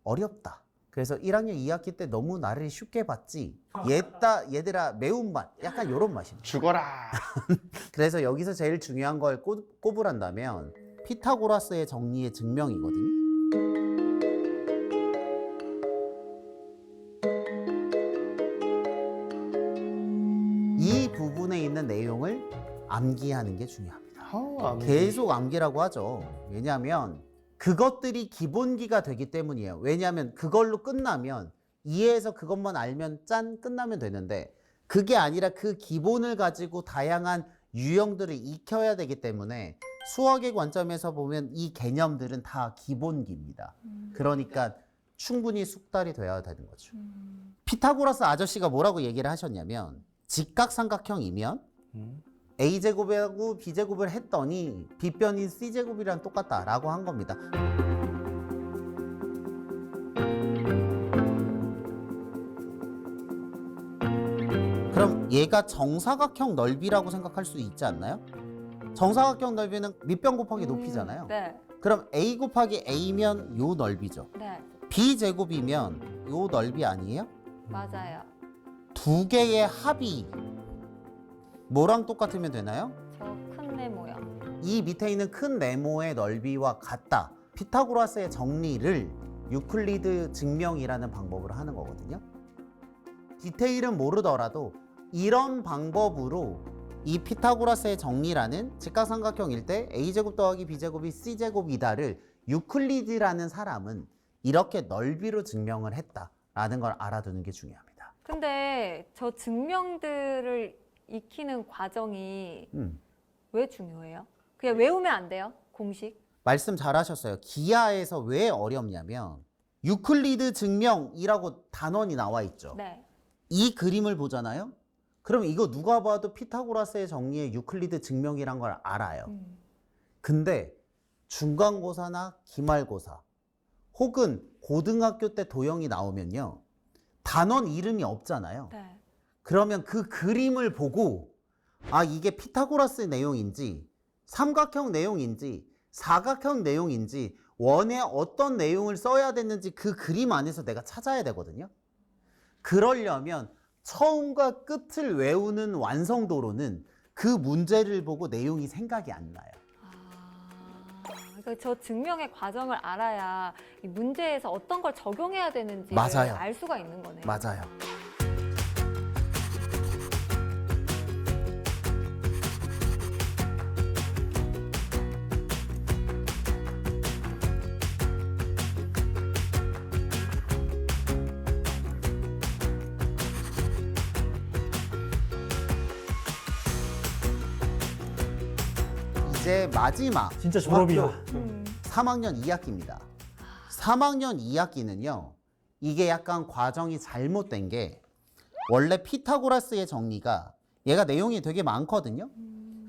어렵다. 그래서 1학년 2학기 때 너무 나를 쉽게 봤지. 얘들아 매운맛. 약간 이런 맛입니다. 죽어라. 그래서 여기서 제일 중요한 걸 꼽으란다면 피타고라스의 정리의 증명이거든요. 이 부분에 있는 내용을 암기하는 게 중요합니다. 암기. 계속 암기라고 하죠. 왜냐하면 그것들이 기본기가 되기 때문이에요. 왜냐하면 그걸로 끝나면 이해해서 그것만 알면 짠 끝나면 되는데 그게 아니라 그 기본을 가지고 다양한 유형들을 익혀야 되기 때문에 수학의 관점에서 보면 이 개념들은 다 기본기입니다. 그러니까 충분히 숙달이 돼야 되는 거죠. 피타고라스 아저씨가 뭐라고 얘기를 하셨냐면 직각삼각형이면 A제곱하고 B제곱을 했더니 빗변인 C제곱이랑 똑같다라고 한 겁니다. 그럼 얘가 정사각형 넓이라고 생각할 수도 있지 않나요? 정사각형 넓이는 밑변 곱하기 높이잖아요. 네. 그럼 A 곱하기 A면 요 넓이죠. 네. B제곱이면 요 넓이 아니에요? 맞아요. 두 개의 합이 뭐랑 똑같으면 되나요? 저 큰 네 모양. 이 밑에 있는 큰 네모의 넓이와 같다. 피타고라스의 정리를 유클리드 증명이라는 방법으로 하는 거거든요. 디테일은 모르더라도 이런 방법으로 이 피타고라스의 정리라는 직각삼각형일 때 A제곱 더하기 B제곱이 C제곱이다를 유클리드라는 사람은 이렇게 넓이로 증명을 했다라는 걸 알아두는 게 중요합니다. 근데 저 증명들을 익히는 과정이 왜 중요해요? 그냥 외우면 안 돼요? 공식? 말씀 잘하셨어요. 기하에서 왜 어렵냐면 유클리드 증명이라고 단원이 나와 있죠. 네. 이 그림을 보잖아요. 그럼 이거 누가 봐도 피타고라스의 정리의 유클리드 증명이란 걸 알아요. 근데 중간고사나 기말고사 혹은 고등학교 때 도형이 나오면요. 단원 이름이 없잖아요. 네. 그러면 그 그림을 보고 아 이게 피타고라스 내용인지 삼각형 내용인지 사각형 내용인지 원에 어떤 내용을 써야 되는지 그 그림 안에서 내가 찾아야 되거든요. 그러려면 처음과 끝을 외우는 완성도로는 그 문제를 보고 내용이 생각이 안 나요. 그러니까 저 증명의 과정을 알아야 이 문제에서 어떤 걸 적용해야 되는지 맞아요. 알 수가 있는 거네요. 맞아요. 이제 마지막 진짜 졸업이야. 음. 3학년 2학기입니다. 3학년 2학기는요. 이게 약간 과정이 잘못된 게 원래 피타고라스의 정리가 얘가 내용이 되게 많거든요.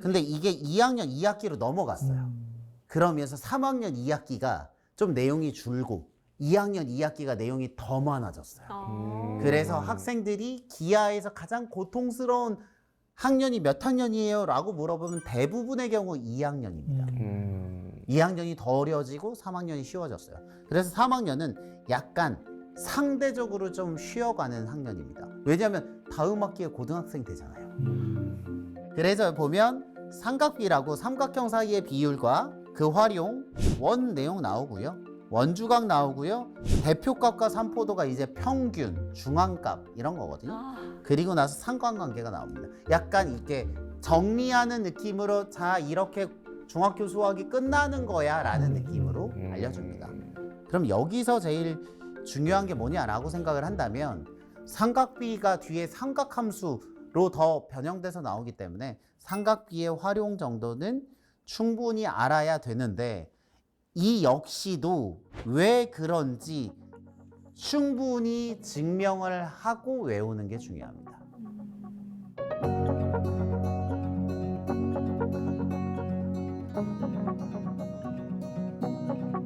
근데 이게 2학년 2학기로 넘어갔어요. 그러면서 3학년 2학기가 좀 내용이 줄고 2학년 2학기가 내용이 더 많아졌어요. 그래서 학생들이 기하에서 가장 고통스러운 학년이 몇 학년이에요? 라고 물어보면 대부분의 경우 2학년입니다. 2학년이 더 어려워지고 3학년이 쉬워졌어요. 그래서 3학년은 약간 상대적으로 좀 쉬어가는 학년입니다. 왜냐하면 다음 학기에 고등학생 되잖아요. 그래서 보면 삼각비라고 삼각형 사이의 비율과 그 활용, 원 내용 나오고요. 원주각 나오고요. 대표값과 삼포도가 이제 평균, 중앙값 이런 거거든요. 그리고 나서 상관관계가 나옵니다. 약간 이렇게 정리하는 느낌으로 자 이렇게 중학교 수학이 끝나는 거야 라는 느낌으로 알려줍니다. 그럼 여기서 제일 중요한 게 뭐냐라고 생각을 한다면 삼각비가 뒤에 삼각함수로 더 변형돼서 나오기 때문에 삼각비의 활용 정도는 충분히 알아야 되는데 이 역시도 왜 그런지 충분히 증명을 하고 외우는 게 중요합니다.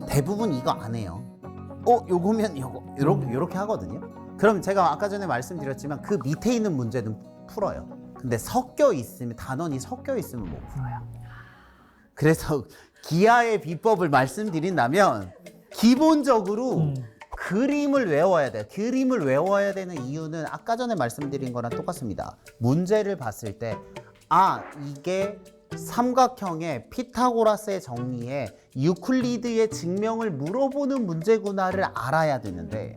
대부분 이거 안 해요. 요거면 요거 요렇게 하거든요. 그럼 제가 아까 전에 말씀드렸지만 그 밑에 있는 문제는 풀어요. 근데 섞여 있으면 단원이 섞여 있으면 못 풀어요. 그래서 기하의 비법을 말씀드린다면 기본적으로 그림을 외워야 돼요. 그림을 외워야 되는 이유는 아까 전에 말씀드린 거랑 똑같습니다. 문제를 봤을 때 이게 삼각형의 피타고라스의 정리에 유클리드의 증명을 물어보는 문제구나를 알아야 되는데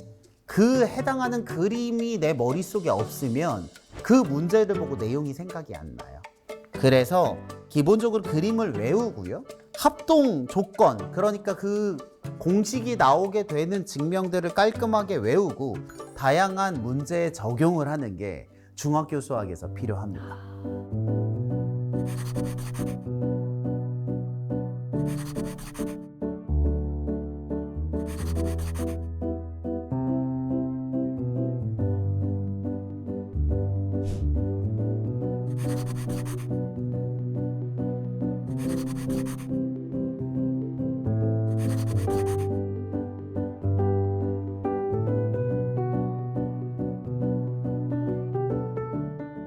그 해당하는 그림이 내 머릿속에 없으면 그 문제를 보고 내용이 생각이 안 나요. 그래서 기본적으로 그림을 외우고요. 합동 조건, 그러니까 그 공식이 나오게 되는 증명들을 깔끔하게 외우고 다양한 문제에 적용을 하는 게 중학교 수학에서 필요합니다.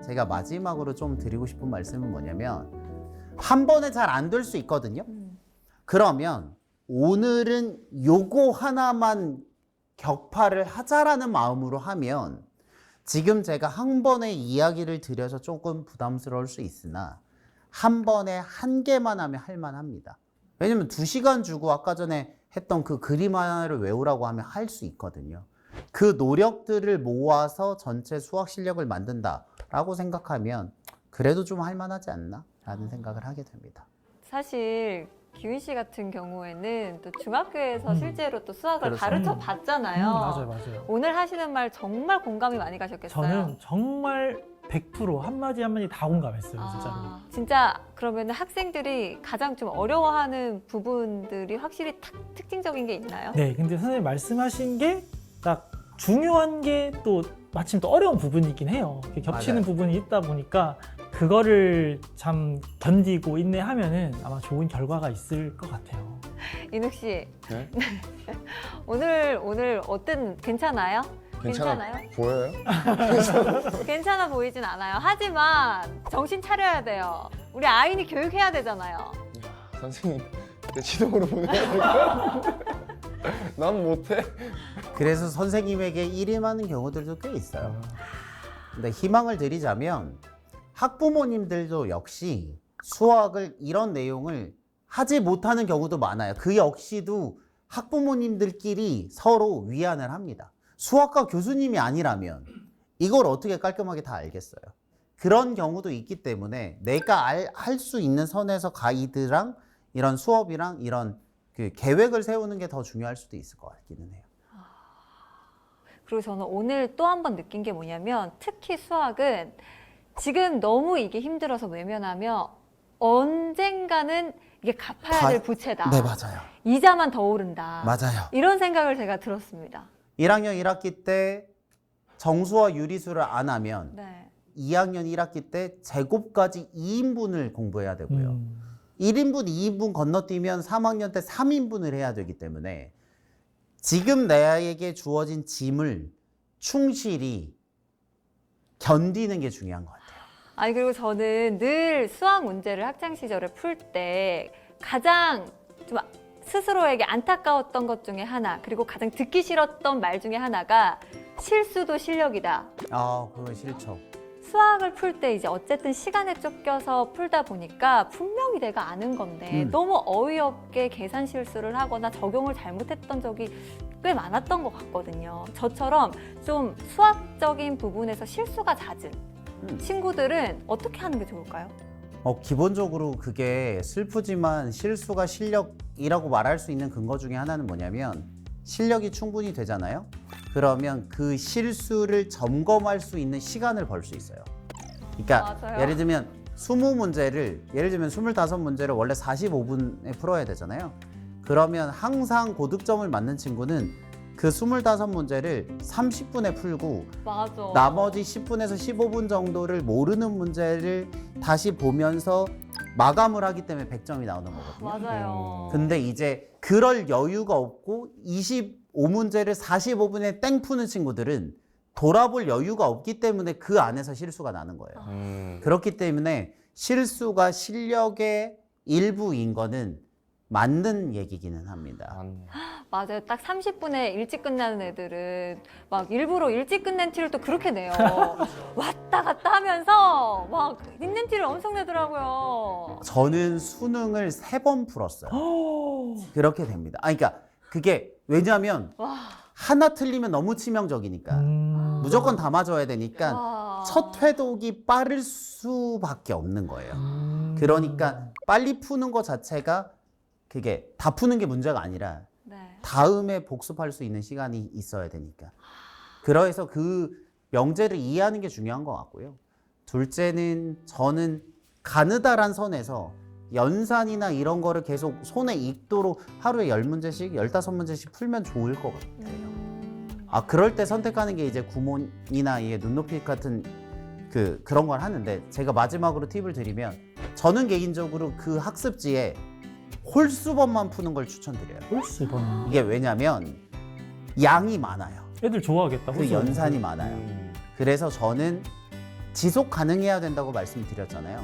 제가 마지막으로 좀 드리고 싶은 말씀은 뭐냐면 한 번에 잘 안 될 수 있거든요. 그러면 오늘은 요거 하나만 격파를 하자라는 마음으로 하면 지금 제가 한 번에 이야기를 드려서 조금 부담스러울 수 있으나 한 번에 한 개만 하면 할만합니다. 왜냐면 2시간 주고 아까 전에 했던 그 그림 하나를 외우라고 하면 할 수 있거든요. 그 노력들을 모아서 전체 수학 실력을 만든다라고 생각하면 그래도 좀 할만하지 않나? 라는 생각을 하게 됩니다. 사실 기훈 씨 같은 경우에는 또 중학교에서 실제로 또 수학을 그렇죠. 가르쳐 봤잖아요. 맞아요. 오늘 하시는 말 정말 공감이 많이 가셨겠어요. 저는 정말 100% 한마디 한마디 다 공감했어요, 진짜로. 진짜 그러면 학생들이 가장 좀 어려워하는 부분들이 확실히 특징적인 게 있나요? 네, 근데 선생님 말씀하신 게 딱 중요한 게 또 마침 또 어려운 부분이긴 해요. 이렇게 겹치는 맞아요. 부분이 있다 보니까 그거를 참 견디고 인내하면은 아마 좋은 결과가 있을 것 같아요. 인욱 씨, 네? 오늘 어떤 괜찮아요? 괜찮아요? 보여요? 괜찮아 보이진 않아요. 하지만 정신 차려야 돼요. 우리 아이니 교육해야 되잖아요. 선생님 내 지도으로 보내야 될까요? 난 못해. 그래서 선생님에게 일임하는 경우들도 꽤 있어요. 근데 희망을 드리자면 학부모님들도 역시 수학을 이런 내용을 하지 못하는 경우도 많아요. 그 역시도 학부모님들끼리 서로 위안을 합니다. 수학과 교수님이 아니라면 이걸 어떻게 깔끔하게 다 알겠어요. 그런 경우도 있기 때문에 내가 할 수 있는 선에서 가이드랑 이런 수업이랑 이런 그 계획을 세우는 게 더 중요할 수도 있을 것 같기는 해요. 그리고 저는 오늘 또 한 번 느낀 게 뭐냐면 특히 수학은 지금 너무 이게 힘들어서 외면하면 언젠가는 이게 갚아야 될 부채다. 네, 맞아요. 이자만 더 오른다. 맞아요. 이런 생각을 제가 들었습니다. 1학년 1학기 때 정수와 유리수를 안 하면 네. 2학년 1학기 때 제곱까지 2인분을 공부해야 되고요. 1인분, 2인분 건너뛰면 3학년 때 3인분을 해야 되기 때문에 지금 나에게 주어진 짐을 충실히 견디는 게 중요한 것 같아요. 아니 그리고 저는 늘 수학 문제를 학창 시절에 풀 때 가장 좀 스스로에게 안타까웠던 것 중에 하나, 그리고 가장 듣기 싫었던 말 중에 하나가 실수도 실력이다. 아, 그건 싫죠. 수학을 풀 때 이제 어쨌든 시간에 쫓겨서 풀다 보니까 분명히 내가 아는 건데 너무 어이없게 계산 실수를 하거나 적용을 잘못했던 적이 꽤 많았던 것 같거든요. 저처럼 좀 수학적인 부분에서 실수가 잦은 친구들은 어떻게 하는 게 좋을까요? 기본적으로 그게 슬프지만 실수가 실력이라고 말할 수 있는 근거 중에 하나는 뭐냐면 실력이 충분히 되잖아요. 그러면 그 실수를 점검할 수 있는 시간을 벌 수 있어요. 그러니까 맞아요. 예를 들면 20문제를 예를 들면 25문제를 원래 45분에 풀어야 되잖아요. 그러면 항상 고득점을 맞는 친구는 그 25문제를 30분에 풀고 맞아. 나머지 10분에서 15분 정도를 모르는 문제를 다시 보면서 마감을 하기 때문에 100점이 나오는 거거든요. 맞아요. 근데 이제 그럴 여유가 없고 25문제를 45분에 땡 푸는 친구들은 돌아볼 여유가 없기 때문에 그 안에서 실수가 나는 거예요. 그렇기 때문에 실수가 실력의 일부인 거는 맞는 얘기기는 합니다. 맞아요. 딱 30분에 일찍 끝나는 애들은 막 일부러 일찍 끝낸 티를 또 그렇게 내요. 왔다 갔다 하면서 막 있는 티를 엄청 내더라고요. 저는 수능을 3번 풀었어요. 그렇게 됩니다. 그러니까 그게 왜냐하면 와, 하나 틀리면 너무 치명적이니까 무조건 다 맞아야 되니까 와. 첫 회독이 빠를 수밖에 없는 거예요. 그러니까 빨리 푸는 것 자체가 그게 다 푸는 게 문제가 아니라 네. 다음에 복습할 수 있는 시간이 있어야 되니까. 그래서 그 명제를 이해하는 게 중요한 것 같고요. 둘째는 저는 가느다란 선에서 연산이나 이런 거를 계속 손에 익도록 하루에 10문제씩, 15문제씩 풀면 좋을 것 같아요. 아, 그럴 때 선택하는 게 이제 구몬이나 이게 눈높이 같은 그런 걸 하는데, 제가 마지막으로 팁을 드리면 저는 개인적으로 그 학습지에 홀수번만 푸는 걸 추천드려요. 홀수번. 이게 왜냐면 양이 많아요. 애들 좋아하겠다. 그 홀수번. 연산이 많아요. 그래서 저는 지속 가능해야 된다고 말씀드렸잖아요.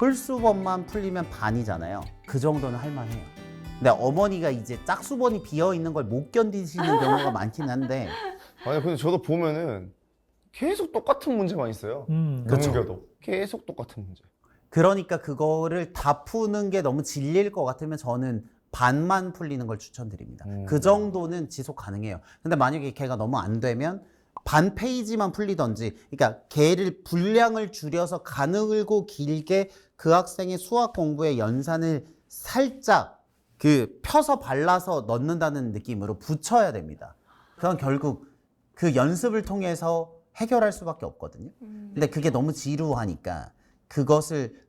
홀수번만 풀리면 반이잖아요. 그 정도는 할만해요. 근데 어머니가 이제 짝수번이 비어 있는 걸 못 견디시는 경우가 많긴 한데, 아니 근데 저도 보면은 계속 똑같은 문제만 있어요. 그쵸. 넘겨도 계속 똑같은 문제. 그러니까 그거를 다 푸는 게 너무 질릴 것 같으면 저는 반만 풀리는 걸 추천드립니다. 그 정도는 지속 가능해요. 근데 만약에 걔가 너무 안 되면 반 페이지만 풀리던지, 그러니까 걔를 분량을 줄여서 가늘고 길게 그 학생의 수학 공부의 연산을 살짝 펴서 발라서 넣는다는 느낌으로 붙여야 됩니다. 그건 결국 그 연습을 통해서 해결할 수밖에 없거든요. 근데 그게 너무 지루하니까 그것을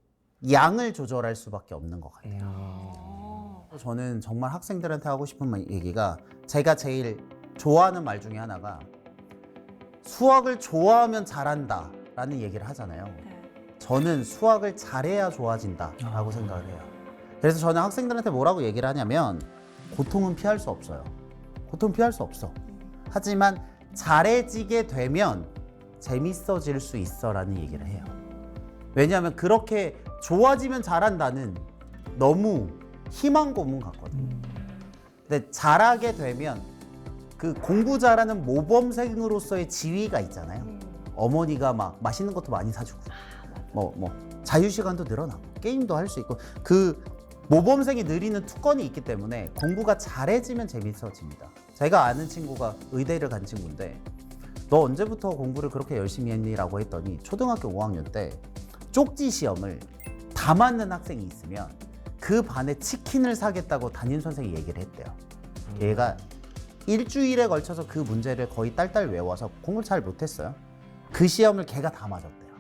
양을 조절할 수밖에 없는 것 같아요. 저는 정말 학생들한테 하고 싶은 얘기가, 제가 제일 좋아하는 말 중에 하나가 수학을 좋아하면 잘한다 라는 얘기를 하잖아요. 네. 저는 수학을 잘해야 좋아진다 라고 생각을 해요. 그래서 저는 학생들한테 뭐라고 얘기를 하냐면, 고통은 피할 수 없어요. 고통은 피할 수 없어. 하지만 잘해지게 되면 재밌어질 수 있어 라는 얘기를 해요. 왜냐하면 그렇게 좋아지면 잘한다는 너무 희망 고문 같거든요. 근데 잘하게 되면 그 공부 잘하는 모범생으로서의 지위가 있잖아요. 어머니가 막 맛있는 것도 많이 사주고, 뭐 자유시간도 늘어나고 게임도 할 수 있고, 그 모범생이 누리는 특권이 있기 때문에 공부가 잘해지면 재밌어집니다. 제가 아는 친구가 의대를 간 친구인데, 너 언제부터 공부를 그렇게 열심히 했니? 라고 했더니 초등학교 5학년 때 쪽지 시험을 다 맞는 학생이 있으면 그 반에 치킨을 사겠다고 담임선생이 얘기를 했대요. 얘가 일주일에 걸쳐서 그 문제를 거의 딸딸 외워서 공부를 잘 못했어요. 그 시험을 걔가 다 맞았대요.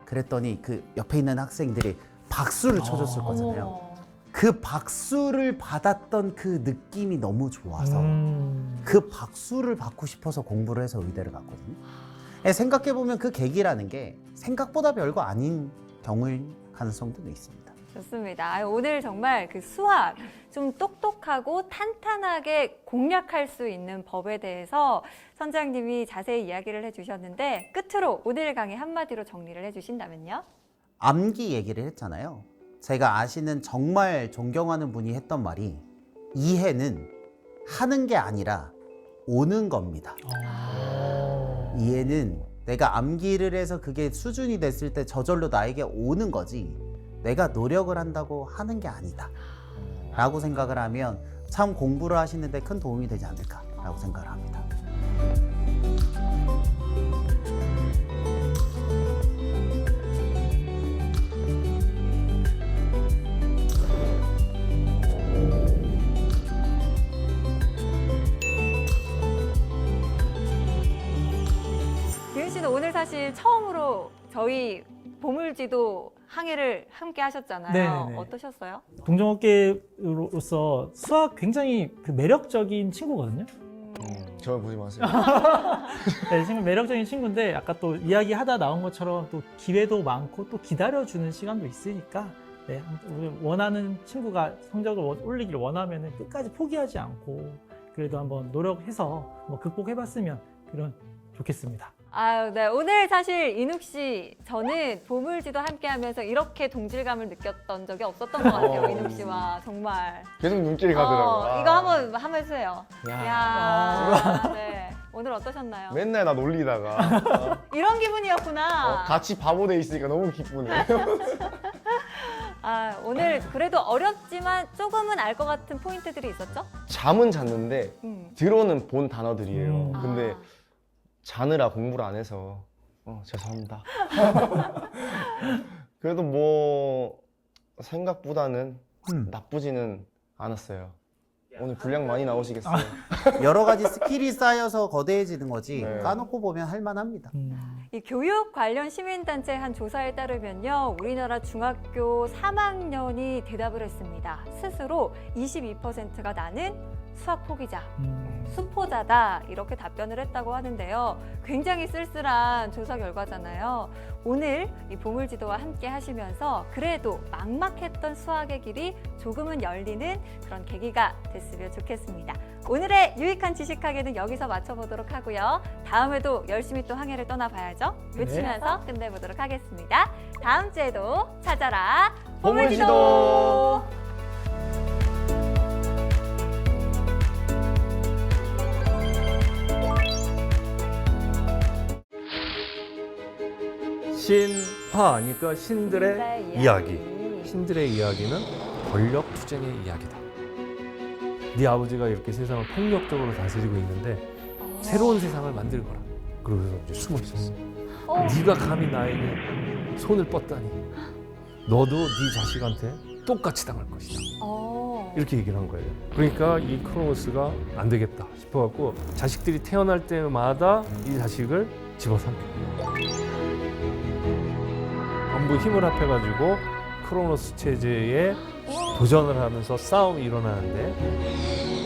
그랬더니 그 옆에 있는 학생들이 박수를 쳐줬을 거잖아요. 어머. 그 박수를 받았던 그 느낌이 너무 좋아서 그 박수를 받고 싶어서 공부를 해서 의대를 갔거든요. 생각해보면 그 계기라는 게 생각보다 별거 아닌 경우일 가능성도 있습니다. 좋습니다. 오늘 정말 그 수학 좀 똑똑하고 탄탄하게 공략할 수 있는 법에 대해서 선장님이 자세히 이야기를 해주셨는데, 끝으로 오늘 강의 한마디로 정리를 해주신다면요? 암기 얘기를 했잖아요. 제가 아시는 정말 존경하는 분이 했던 말이, 이해는 하는 게 아니라 오는 겁니다. 이해는 내가 암기를 해서 그게 수준이 됐을 때 저절로 나에게 오는 거지, 내가 노력을 한다고 하는 게 아니다 라고 생각을 하면 참 공부를 하시는데 큰 도움이 되지 않을까 라고 생각을 합니다. 기훈 씨도 오늘 사실 처음으로 저희 보물지도 항해를 함께 하셨잖아요. 네네네. 어떠셨어요? 동종업계로서 수학 굉장히 그 매력적인 친구거든요. 저를 보지 마세요. 네, 정말 매력적인 친구인데, 아까 또 이야기하다 나온 것처럼 또 기회도 많고 또 기다려주는 시간도 있으니까, 네, 우리 원하는 친구가 성적을 올리기를 원하면 끝까지 포기하지 않고 그래도 한번 노력해서 뭐 극복해봤으면 좋겠습니다. 네. 오늘 사실 인욱 씨, 저는 보물지도 함께 하면서 이렇게 동질감을 느꼈던 적이 없었던 것 같아요. 인욱 씨와 정말. 계속 눈길이 가더라고요. 이거 한번 해주세요. 야. 네. 오늘 어떠셨나요? 맨날 나 놀리다가 이런 기분이었구나. 같이 바보 돼 있으니까 너무 기쁘네. 아, 오늘 그래도 어렵지만 조금은 알 것 같은 포인트들이 있었죠? 잠은 잤는데 들어오는 본 단어들이에요. 음. 근데 자느라 공부를 안 해서 죄송합니다. 그래도 뭐 생각보다는 나쁘지는 않았어요. 오늘 분량 많이 나오시겠어요? 여러 가지 스킬이 쌓여서 거대해지는 거지 네. 까놓고 보면 할만합니다. 이 교육 관련 시민단체 한 조사에 따르면요, 우리나라 중학교 3학년이 대답을 했습니다. 스스로 22%가 나는 수학 포기자, 수포자다 이렇게 답변을 했다고 하는데요. 굉장히 쓸쓸한 조사 결과잖아요. 오늘 이 보물지도와 함께 하시면서 그래도 막막했던 수학의 길이 조금은 열리는 그런 계기가 됐으면 좋겠습니다. 오늘의 유익한 지식하게는 여기서 마쳐보도록 하고요. 다음에도 열심히 또 항해를 떠나봐야죠. 외치면서 끝내보도록 하겠습니다. 다음 주에도 찾아라 보물지도. 신화니까 신들의 이야기. 신들의 이야기는 권력 투쟁의 이야기다. 네 아버지가 이렇게 세상을 폭력적으로 다스리고 있는데 새로운 세상을 만들거라. 그러면서 이제 숨어 있었어. 네가 감히 나에게 손을 뻗다니. 너도 네 자식한테 똑같이 당할 것이다. 이렇게 얘기를 한 거예요. 그러니까 이 크로노스가 안 되겠다 싶어갖고 자식들이 태어날 때마다 이 자식을 집어삼킨 거예요. 전부 힘을 합해가지고 크로노스 체제에 도전을 하면서 싸움이 일어나는데